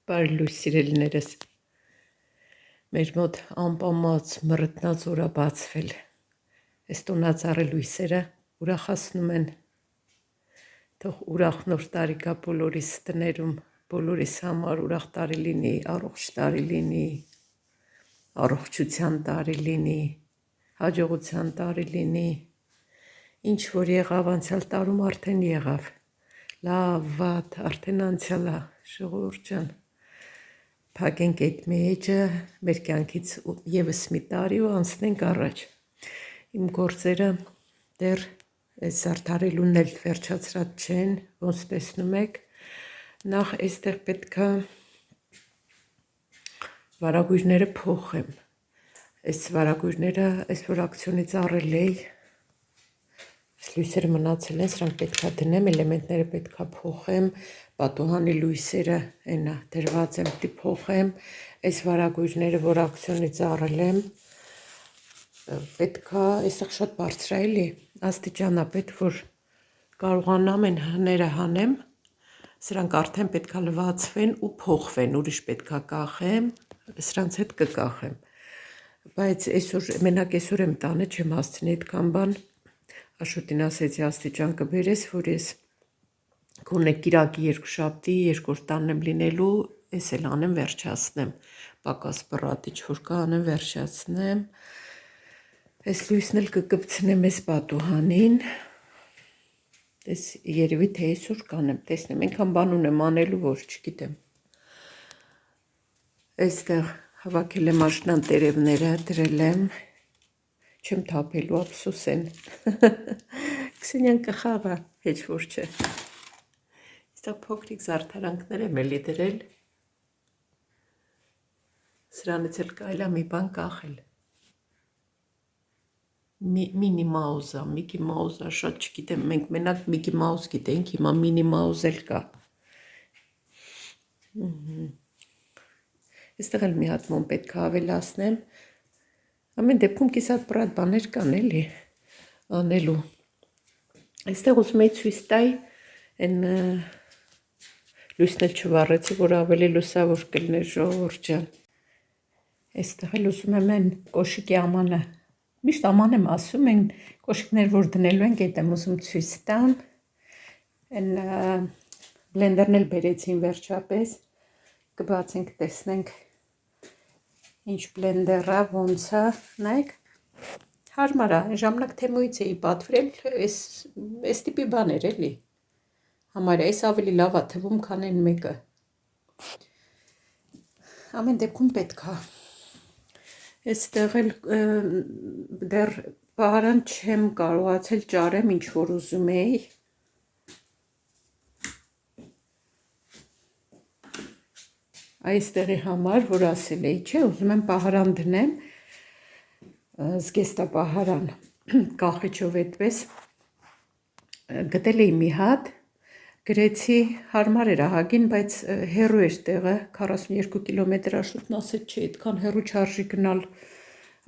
Բարի լույս սիրելիներս, մեր մոտ անպամած մռտնած օր է բացվել, այս տոնածառի լույսերը ուրախացնում են, թող ուրախ նոր տարի գա բոլորիս տներում, բոլորիս համար ուրախ տարի լինի, առողջ տարի լինի, առողջության տարի լինի, հաջողության տարի լինի, ինչ որ եղավ անցյալ տարում արդեն եղավ, լավ, վատ, արդեն անցյալ է, ժողովուրդ ջան, փակենք այդ մեջը, մեր կյանքից ևս մի տարի ու անցնենք առաջ։ Իմ գործերը դեռ այս զարդարելուն էլ վերջացրած չեն, ոնց տեսնում եք, նախ այստեղ պետք է վարագույրները փոխեմ, այս վարագույրները այս որ ակցիոնից առել էի, լույսերը մնացել են, սրանք պետք է դնեմ, էլեմենտները պետք է փոխեմ, պատուհանի լույսերը այնա դրված եմ, պիտի փոխեմ, այս վարագույրները, որ ակցիոնից առել եմ, պետք է, այստեղ շատ բարձր է էլի, աստիճանա պետք որ կարողանամ այն հները հանեմ, սրանք արդեն պետք է լվացվեն ու փոխվեն, ուրիշ պետք է կախեմ, սրանց հետ կկախեմ, բայց այսօր, մենակ այսօր եմ տանը, չեմ հասցնի այդքան բան, Աշոտին ասեցի աստիճան կբերես, որ ես գոնե կիրակի երկուշաբթի, երկրորդ տանն եմ լինելու, ես էլ անեմ վերջացնեմ, պակաս բռատ ինչ որ կա անեմ վերջացնեմ, այս լույսն էլ կկպցնեմ այս պատուհանին, ես երևի թե այսօր կանեմ, տեսնեմ, այնքան բան ունեմ անելու, որ չգիտեմ, այստեղ հավաքել եմ աշնան տերևները, դրել եմ, չեմ թափելու, ափսոս են, Քսենյան կխաղա, հեչ որ չէ, այստեղ փոքրիկ զարդարանքներ եմ էլի դրել, սրանից էլ կարելի է մի բան կախել, Մինի Մաուզա, Միկի Մաուզա, շատ չգիտեմ, մենք մենակ Միկի Մաուզ գիտենք, հիմա Մինի Մաուզ էլ կա, այստեղ էլ մի հատ մոմ պետք է ավելացնեմ, ամեն դեպքում կիսատ պրատ բաներ կան էլի անելու, այստեղ ուզում էի ցույց տայի, այն լույսն էլ չվառեցի, որ ավելի լուսավոր կլներ ժողովուրդ ջան, այստեղ էլ ուզում եմ այն կոշիկի ամանը, միշտ աման եմ ասում, այն կոշիկներ, որ դնելու ենք, այդ եմ ուզում ցույց տամ, այն բլենդերն էլ բերեցին վերջապես, կբացենք, տեսնենք, ինչ բլենդերա, ոնց է, նայեք, հարմար է, այն ժամանակ թեմուից էի պատվիրել, այս տիպի բան էր էլի, համարյա, այս ավելի լավ է թվում, քան այն մեկը, ամեն դեպքում պետք է, այստեղ էլ դեռ պահարան չեմ կարողացել ճարեմ, ինչ որ ուզում էի, այստեղի համար, որ ասել էի, չէ, ուզում եմ պահարան դնեմ, զգեստապահարան, կախիչով այդպես, գտել էի մի հատ, գրեցի, հարմար էր ահագին, բայց հեռու էր տեղը, 42 կիլոմետր Աշոտն ասեց, չէ, այդքան հեռու չարժի գնալ,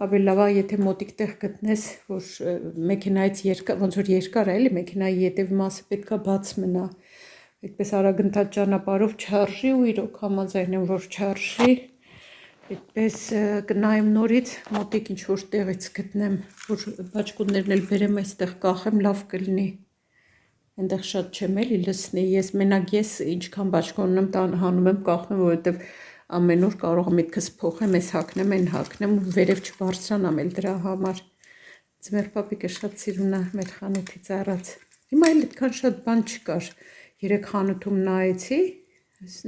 ավելի լավ է, եթե մոտիկ տեղ գտնես, որ մեքենայից երկար, ոնց որ երկար է, էլի մեքենայի ետևի մասը պետք է բաց մնա, այդպես արագընթաց ճանապարհով չարժի ու իրոք համաձայն եմ, որ չարժի, այդպես կնայեմ նորից, մոտիկ ինչ որ տեղից գտնեմ, որ բաճկոններն էլ բերեմ այստեղ կախեմ, լավ կլինի, այնտեղ շատ չեմ էլի լսնի, ես մենակ ես ինչքան բաճկոն ունեմ հանում եմ կախում, որովհետև ամեն օր կարող եմ միտքս փոխեմ, այս հագնեմ, այն հագնեմ ու վերև չբարձրանամ էլ դրա համար, ձմեր պապիկը շատ սիրուն է մեր խանութից առած, հիմա էլ այդքան շատ բան չկար, երեք խանութում նայեցի,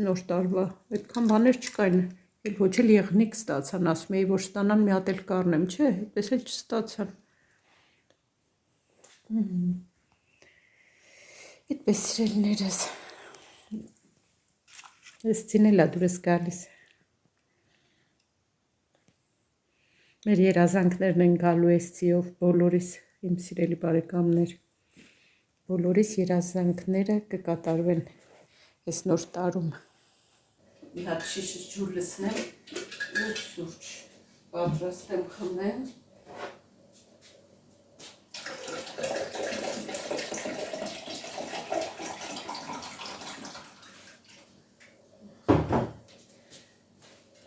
նոր տարվա, այդքան բաներ չկային, էլ ոչ էլ եղնիկ ստացան, ասում էի, որ ստանան մի հատ էլ կառնեմ, չէ, այդպես էլ չստացան, այդպես սիրելիներս, այս ցինելա դուրս գալիս, մեր երազանքներն են գալու այս ցիով, բոլորիս, իմ սիրելի բարեկամներ, բոլորիս երազանքները կկատարվեն այս նոր տարում, մի հատ շիշ ջուր լցնեմ ու սուրճ պատրաստեմ խմեմ,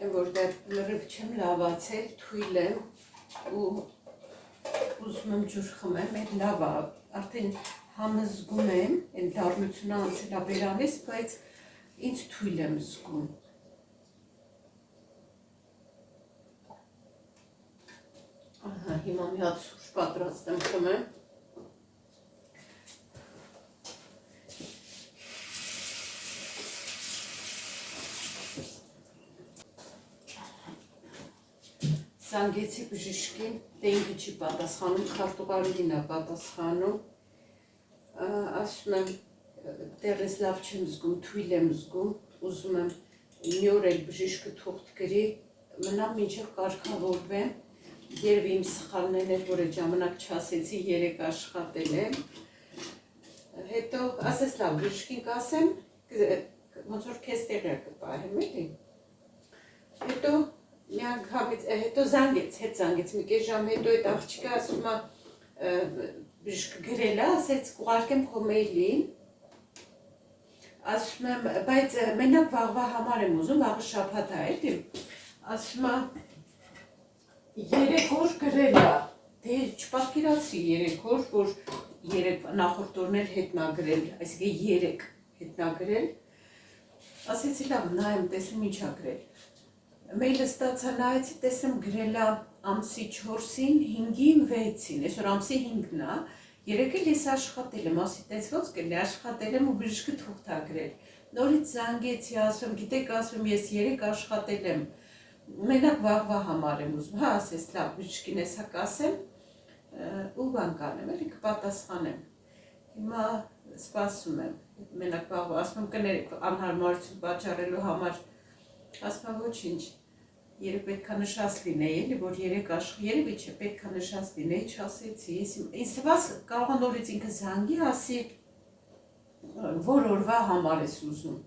որտեղ լրիվ չեմ լավացել, թույլ եմ ու ուզում եմ ջուր խմեմ, այդ լավ է, արդեն համը զգում եմ, այն դառնությունը անցել է բերանից, բայց ինձ թույլ եմ զգում։ Ահա, հիմա մի հատ սուրճ պատրաստ եմ խմեմ։ Զանգեցի բժիշկին, դե ինքը չի պատասխանում, քարտուղարին է պատասխանում, ասում եմ, դեռ ես լավ չեմ զգում, թույլ եմ զգում, ուզում եմ մի օր էլ բժիշկը թուղթ գրի, մնամ մինչև կարգավորվեմ, երևի իմ սխալներն էր, որ այդ ժամանակ չասեցի, 3 աշխատել եմ, հետո ասես լավ, բժիշկին կասեմ, ոնց որ քեզ տեղյակ կպահեմ, էլի, հետո մի անգամից, հետո զանգեց, հետ զանգեց, մի կես ժամ հետո այդ աղջիկը ասում է բժիշկը գրել է, ասեց կուղարկեմ քո մեյլին, ասում եմ, բայց մենակ վաղվա համար եմ ուզում, վաղը շաբաթ է, էլի, ասում է 3 օր գրել է, դե չպատկերացրի 3 օր, որ 3 նախորդ օրներ հետնա գրել, այսինքն 3 հետնա գրել, ասեցի լավ, նայեմ, տեսնեմ ինչ ա գրել։ Մեյլը ստացա նայեցի, տեսեմ գրել է ամսի 4-ին, 5-ին, 6-ին, այսօր ամսի 5-ն է, երեկ էլ ես աշխատել եմ, ասի տես ոնց կլինի, աշխատել եմ ու բժիշկը թուղթ ա գրել։ Նորից զանգեցի, ասում, գիտեք, ասում ես 3 աշխատել եմ, մենակ վաղվա համար եմ ուզում, հա, ասես լավ, բժիշկին էսա կասեմ ու բան կանեմ, էլի կպատասխանեմ։ Հիմա սպասում եմ, մենակ վաղվա, ասում եմ կներեք անհարմարություն պատճառելու համար, ասում եմ ոչինչ, երբ պետքա նշած լինեի, էլի, որ 3 երևի չէ, պետքա նշած լինեի, չասեցի, ինձ թվաց կարող է նորից ինքը զանգի, ասի, որ օրվա համար ես ուզում։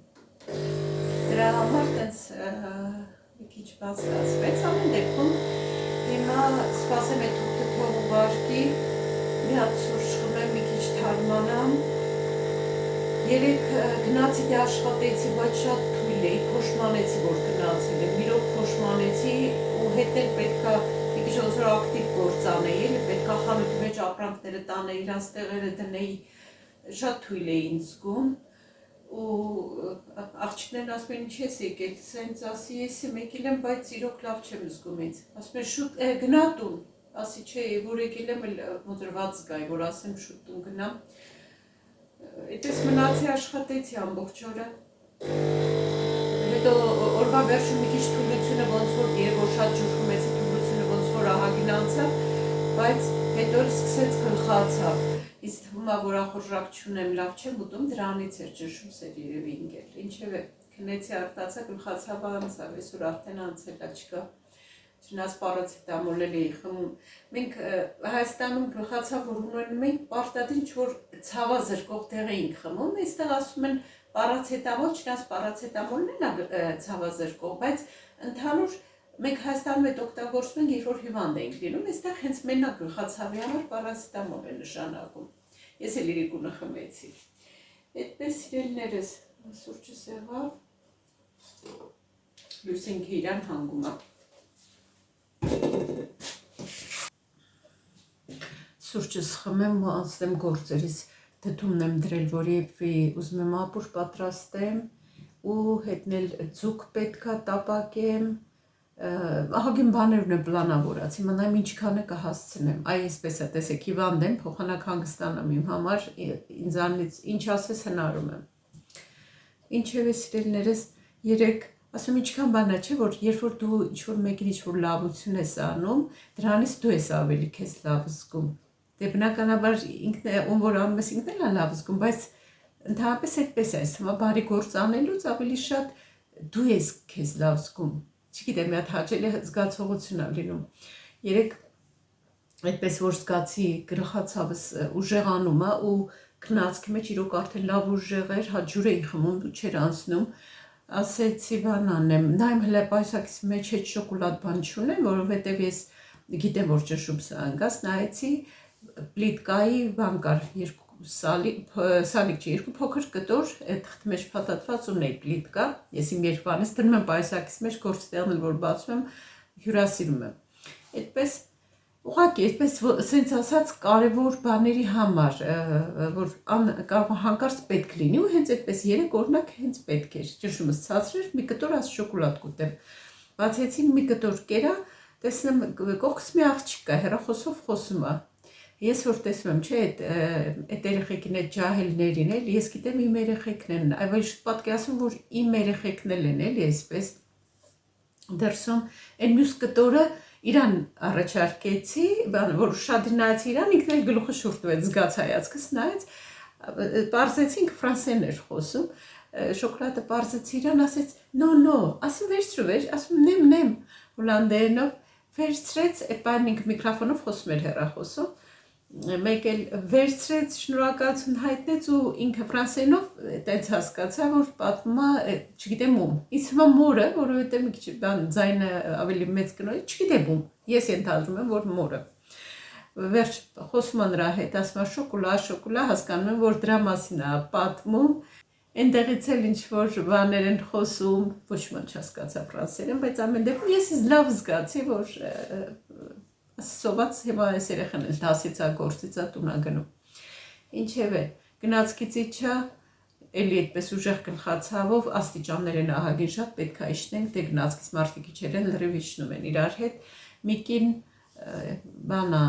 Դրա համար տենց մի քիչ բացկացվեց, ամեն դեպքում հիմա սպասեմ այդ թուղթը թող ուղարկի, մի հատ սուրճ խմեմ, մի քիչ թարմանամ, երեկ գնացի դե աշխատեցի, բայց շատ թույլ էի, փոշմանեցի, որ գնացել եմ, իրոք փոշմանեցի ու հետն էլ պետքա մի քիչ ոնց որ ակտիվ գործ անեի, էլի պետքա խանութի մեջ ապրանքները տանեի, իրանց տեղերը դնեի, շատ թույլ էի զգում ու աղջիկներն ասում են ինչ ես եկել, սենց ասի ես եմ եկել եմ, բայց իրոք լավ չեմ զգում ինձ, ասում են շուտ գնա տուն, ասի չէ, որ եկել եմ ոնց որ ված զգայի, որ ասեմ շուտ տուն գնամ, այդպես մնացի աշխատեցի ամբողջ օրը, հետո օրվա վերջում մի քիչ թուլությունը ոնց որ երբ որ շատ ջուր խմեցի թուլությունը ոնց որ ահագին անցավ, բայց հետո սկսեց գլխացավ, ինձ թվում է որ ախորժակ չունեմ, լավ չեմ ուտում, դրանից էր ճնշումս էր երևի ընկել, ինչևէ քնեցի արտացա գլխացավը անցավ, այսօր արդեն անցել է չկա, չնայած պարացետամոլ էի խմում, մենք Հայաստանում գլխացավ որ ունենում ենք պարտադիր ինչ-որ ցավազրկող տեղ էինք խմում, այստեղ ասում են պարացետամոլ, չնայած պարացետամոլն է ցավազրկող, բայց ընդհանուր մենք Հայաստանում այդ օգտագործում ենք, երբ որ հիվանդ ենք լինում, այստեղ հենց մենակ գլխացավի համար պարացետամոլ է նշանակում, ես էլ իրիկունը խմեցի, այդպես սիրելիներս, սուրճը սեղավ, լույսինքը իրան հանգում է, սուրճս խմեմ ու անցնեմ գործերից, դդումն եմ դրել, որ եփվի, ուզում եմ ապուր պատրաստեմ ու հետնել ձուկ պետքա տապակեմ, ահագին բաներն եմ պլանավորած, հիմա նայեմ ինչքանը կհասցնեմ, այ այսպես է, տեսեք, հիվանդ եմ, փոխանակ հանգստանամ իմ համար, ինձանից ինչ ասես հնարում եմ, ինչևէ սիրելիներս, երեք ասում ինչքան բան է, չէ, որ երբ որ դու ինչ-որ մեկին ինչ-որ լավություն ես անում, դրանից դու ես ավելի քեզ լավ զգում, դե բնականաբար ինքն է, ում որ անում ես ինքն էլ է լավ զգում, բայց ընդհանրապես այդպես է, այսինքն բարի գործ անելուց ավելի շատ դու ես քեզ լավ զգում, չգիտեմ, մի հատ հաճելի զգացողություն է լինում, երեք այդպես որ զգացի գլխացավս ուժեղանում է ու քնածքի մեջ իրոք արդեն լավ ուժեղ էր, հա ջուր էի խմում, չէր անցնում, ասեցի բան անեմ, նայեմ հլը պայուսակիս մեջ հետ շոկոլադ բան չունեմ, որովհետև ես գիտեմ, որ ճնշումս է ընկած, նայեցի պլիտկայի բան կար, սալիկ չի, երկու փոքր կտոր թղթի մեջ փաթաթված ունեի պլիտկա, ես իմ երբանից դնում եմ պայուսակից մեջ գործի տեղն էլ որ բացում եմ հյուրասիրում եմ, այդպես ուղղակի այդպես սենց ասած կարևոր բաների համար, որ կարող հանկարծ պետք լինի ու հենց այդպես 3 օրինակ հենց պետք էր, ճնշումս ցածր էր, մի կտոր աս շոկոլադ կուտեմ, բացեցին մի կտոր կերա, տեսնեմ կողքս մի աղջիկ կա, հեռախոսով խոսում է, ես որ տեսնում եմ, չէ, այդ երեխեքին, այդ ջահելներին էլ, ես գիտեմ իմ երեխեքն են, այլ շուտ պատկերացնում, որ իմ երեխեքն են էլի, այսպես դրսում, այն մյուս կտորը իրան առաջարկեցի, որ շատ նայեցի իրան, ինքն էլ գլուխը շուրտվեց, զգաց հայացքս նայեց, պարզեցինք ֆրանսերեն էր խոսում, շոկոլադը պարզեցի իրան, ասեց, no, ասում վերցրու, ասում նեմ, հոլանդերենով, վերցրեց, այդ բանն ինքը միկրոֆոնով խոսում էր հեռախոսով, մեկ էլ վերցրեց, շնորհակալություն հայտնեց ու ինքը ֆրանսերենով այդպես հասկացա, որ պատմում է, չգիտեմ ում, ինձ հիմա մորը, որովհետև մի քիչ ձայնը ավելի մեծ կնոջ, չգիտեմ ում, ես ենթադրում եմ, որ մորը։ Վերջ խոսում է նրա հետ, ասում է շոկոլա, հասկանում եմ, որ դրա մասին է պատմում, այնտեղից էլ ինչ որ բաներ են խոսում, ոչ ոք չհասկացա ֆրանսերեն, բայց ամեն դեպքում ես լավ զգացի, որ սոված հիմա այս երեխան էլ դասից է գործից է տունա գնում, ինչև է, գնացքից իջա, էլի այդպես ուժեղ գլխացավով աստիճաններ են ահագին շատ պետք է իջնենք, դե գնացքից մարդիկ իջել են լրիվ իջնում են իրար հետ, միկին բանա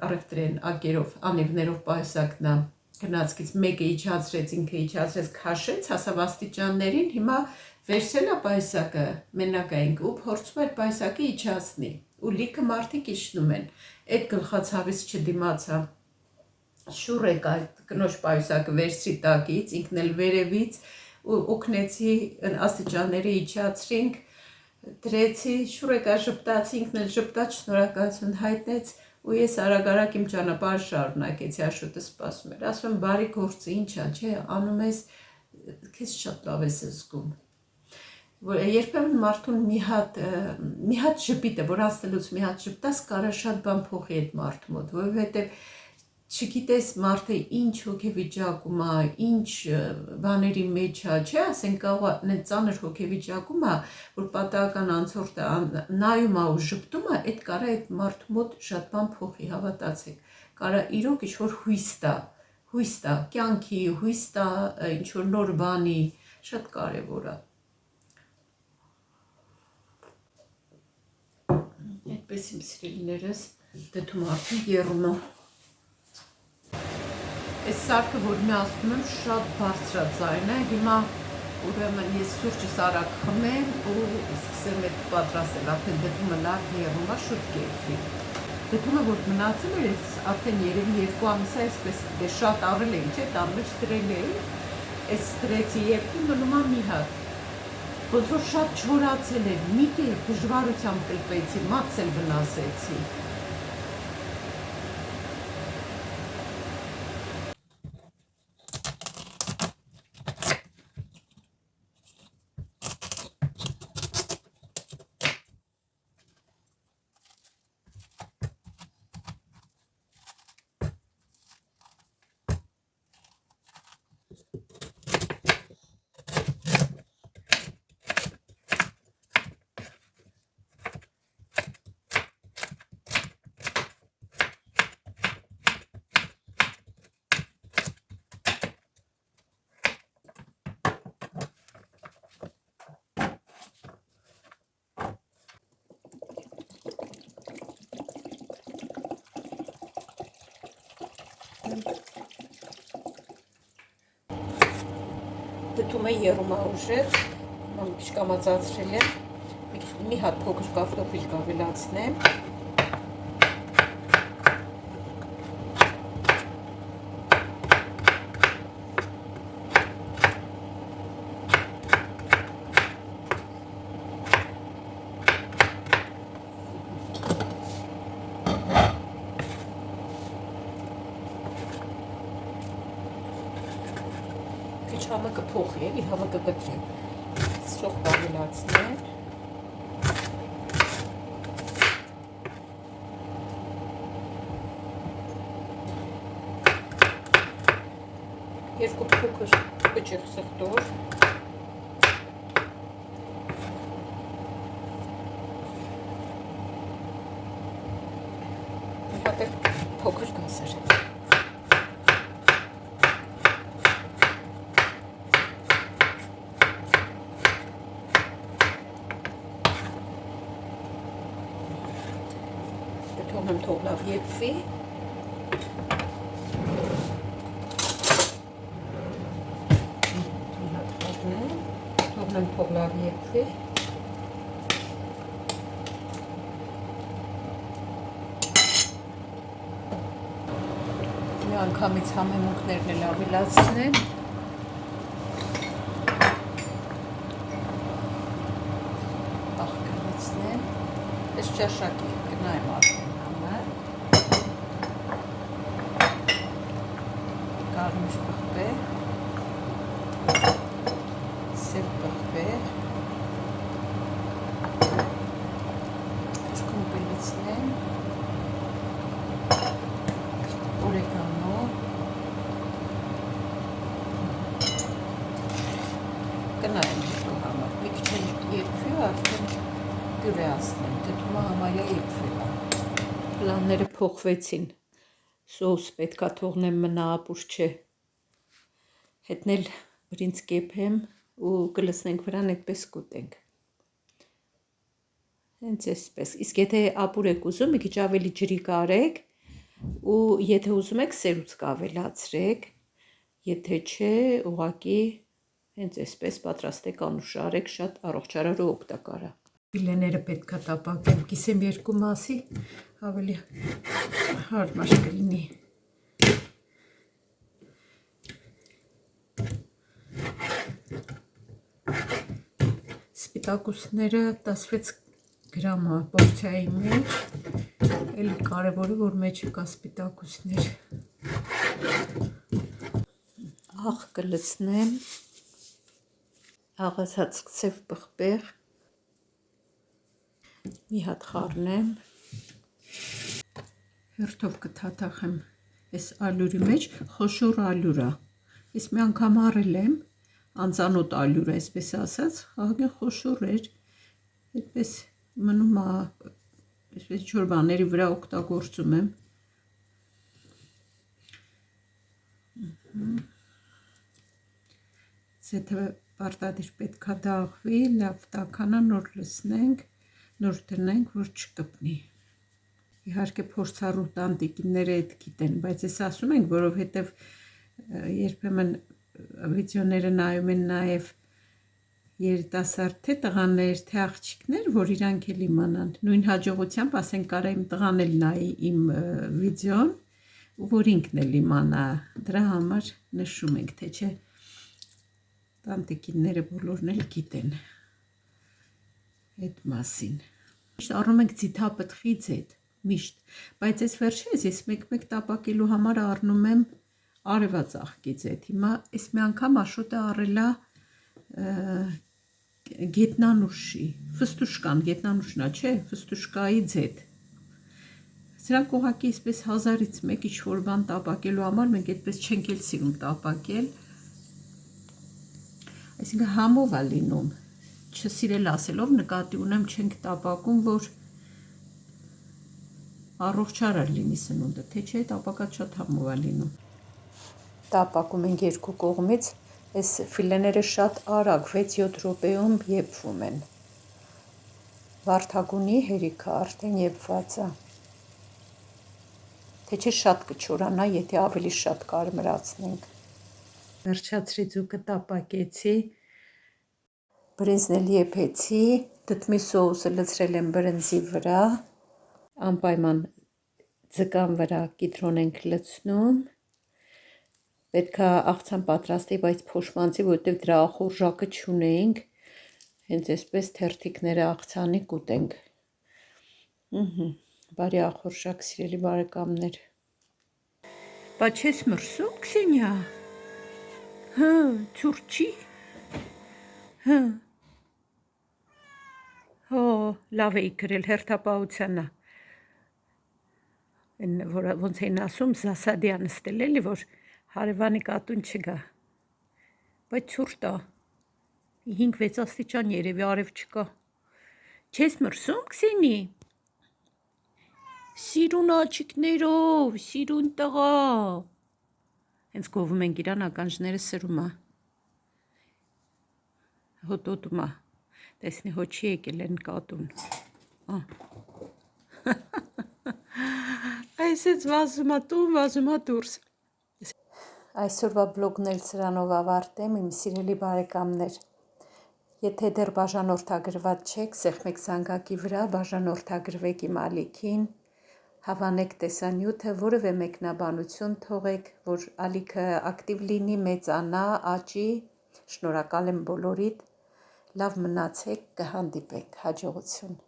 առևտրեն ակերով, անիվներով պայուսակնա գնացքից մեկը իջացրեց, ինքը իջացրեց, քաշեց, հասավ աստիճաններին, հիմա վերցրել է պայուսակը, մենակայինք ու փորձում էր պայուսակը իջացնի ու լիքը մարդիկ իջնում են, այդ գլխացավից չդիմացա, շուռ եկա այդ կնոջ պայուսակը վերցրի տակից, ինքն էլ վերևից ու օգնեցի աստիճանները իջացրինք, դրեցի, շուռ եկա ժպտացի, ինքն էլ ժպտաց, շնորհակալություն հայտնեց ու ես արագ իմ ճանապարհը շարունակեցի, Աշոտը սպասում էր, ասում եմ բարի գործը ինչ է, չէ, անում ես, քեզ շատ լավ ես զգում։ Երբեմն մարդուն մի հատ ժպիտը, որ ասելուց մի հատ ժպտաս կարա շատ բան փոխի այդ մարդու մոտ, որովհետև չգիտես մարդը ինչ հոգեվիճակում է, ինչ բաների մեջ է, չէ, ասենք կարող է ծանր հոգեվիճակում է, որ պատահական անցորդը նայում է ու ժպտում է, այդ կարա այդ մարդու մոտ շատ բան փոխի, հավատացեք, կարա իրոք ինչ որ հույս տա, կյանքի հույս տա, ինչ որ նոր բանի, շատ կարևոր է։ Այդպես իմ սիրելիներս, դդում արդեն եռում է։ Այս սարքը, որ մի ասում եմ, շատ բարձրաձայն է, հիմա ուրեմն ես սուրճս արագ խմեմ ու սկսեմ այդ պատրաստել, արդեն դդումը լավ եռում է, շուտ կերվի։ Դդումը, որ մնացել էր, արդեն երևի 2 ամիս է, այսպես շատ առել էի, չէ, տան մեջ դրել էի, այս դրեցի երկու մնում է մի հատ։ Ոնց որ շատ չորացել էր, մի կերպ դժվարությամբ կլպեցի, մաքս էլ վնասեցի։ Դդում է եռում է ուժեղ, մի քիչ կամացացրել եմ, մի հատ փոքր կարտոֆիլ կավելացնեմ։ Համը կփոխի, էլի համը կկտրի, սոխ կավելացնեմ, երկու փոքր բջիջ սխտոր, հատ է փոքր գազեր, թողնեմ թող լավ եփվի, թողնեմ թող լավ եփվի, մի անգամից համեմունքներն էլ ավելացնեմ, աղքնեցնեմ, այս ճաշակի գնայեմ արդեն կարմիր պղպեղ, սև պղպեղ, թշկում բելիցնեմ, օրեգանո, կնայեմ երկու համար, մի քիչ եփվի ու արդեն դյուրեացնեմ, դդումը համարյա եփվել է, պլանները փոխվեցին, սոուս պետքա թողնեմ մնա ապուր չէ, հետնել բրինձ կեփեմ ու կլցնենք վրան այդպես կուտենք, հենց այսպես, իսկ եթե ապուր եք ուզում, մի քիչ ավելի ջրիկ արեք ու եթե ուզում եք սերուցք ավելացրեք, եթե չէ, ուղղակի հենց այսպես պատրաստեք անուշարեք, շատ առողջարար ու օգտակար է։ Ֆիլեները պետքա տապակեմ, կիսեմ երկու մասի, ավելի հարմար կլինի։ Սպիտակուցները 16 գրամ է պորցիայի մեջ, էլի կարևորը, որ մեջը կա սպիտակուցներ։ Աղ կլցնեմ, աղացած սև պղպեղ, մի հատ խառնեմ, հերթով կթաթախեմ այս ալյուրի մեջ, խոշոր ալյուր է, ես մի անգամ առել եմ, անծանոթ ալյուր է, այսպես ասած, աղագին խոշոր էր, այդպես մնում է, այսպես ինչ-որ բաների վրա օգտագործում եմ, ձեթը պարտադիր պետքա դաղվի, լավ տաքանա, նոր լցնենք, նոր դնենք, որ չկպնի։ Իհարկե փորձառու տանտիկինները այդ գիտեն, բայց ես ասում ենք, որովհետև երբեմն վիդեոները նայում են նաև երիտասարդ թե տղաներ, թե աղջիկներ, որ իրանք էլ իմանան, նույն հաջողությամբ, ասենք կարա իմ տղան էլ նայի իմ վիդեոն, որ ինքն էլ իմանա, դրա համար նշում ենք, թե չէ տանտիկինները բոլորն էլ գիտեն այդ մասին։ Միշտ առնում ենք ձիթապտղի ձեթ, միշտ, բայց այս վերջերս ես մեկ-մեկ տապակելու համար առնում եմ արևածաղկի ձեթ, հիմա այս մի անգամ Աշոտը առելա գետնանուշի, ֆստուշկան, գետնանուշնա, չէ, ֆստուշկայի ձեթ, սրանք ուղղակի այսպես 1000-ից մեկ ինչ-որ բան տապակելու համար, մենք այդպես չենք էլ սիրում տապակել, այսինքն համով է լինում, չսիրել ասելով նկատի ունեմ չենք տապակում, որ առողջարար լինի սնունդը, թե չէ տապակած շատ համով է լինում։ Տապակում ենք երկու կողմից, այս ֆիլեները շատ արագ 6-7 րոպեում եփվում են։ Վարդագունի հերիքը արդեն եփված է։ Թե չէ շատ կչորանա, եթե ավելի շատ կարմրացնենք։ Վերջացրի ձուկը տապակեցի, բրինձն էլ եփեցի, դդմի սոուսը լցրել եմ բրնձի վրա, անպայման ձկան վրա կիտրոն ենք լցնում, պետքա աղցան պատրաստի, բայց փոշմանցի, որովհետև դրա ախորժակը չունեինք, հենց այսպես թերթիկները աղցանի կուտենք։ Բարի ախորժակ, սիրելի բարեկամներ։ Բա չես մրսում, Քսենիա։ Ցուրտի։ Լավ էի գրել հերթապահությանը։ Ոնց էին ասում, Զասադյան ստել էլի, որ հարևանի կատուն չգա։ բայց ցուրտ է։ 5-6 աստիճան երևի արև չկա։ Չես մրսում, Քսենի։ Սիրուն աչիկներով, սիրուն տղա։ Հենց գովում ենք իրան ականջները սրում է։ Հոտոտում է։ Տեսնի հո չի եկել են կատուն։ Այսպես վազում է տուն, վազում է դուրս։ Այսօրվա բլոգն էլ սրանով ավարտեմ, իմ սիրելի բարեկամներ։ Եթե դեռ բաժանորդագրված չեք, սեղմեք զանգակի վրա, բաժանորդագրվեք իմ ալիքին, հավանեք տեսանյութը, որևէ մեկնաբանություն թողեք, որ ալիքը ակտիվ լինի, մեծանա, աճի, շնորհակալ եմ բոլորիդ, լավ մնացեք, կհանդիպենք, հաջողություն։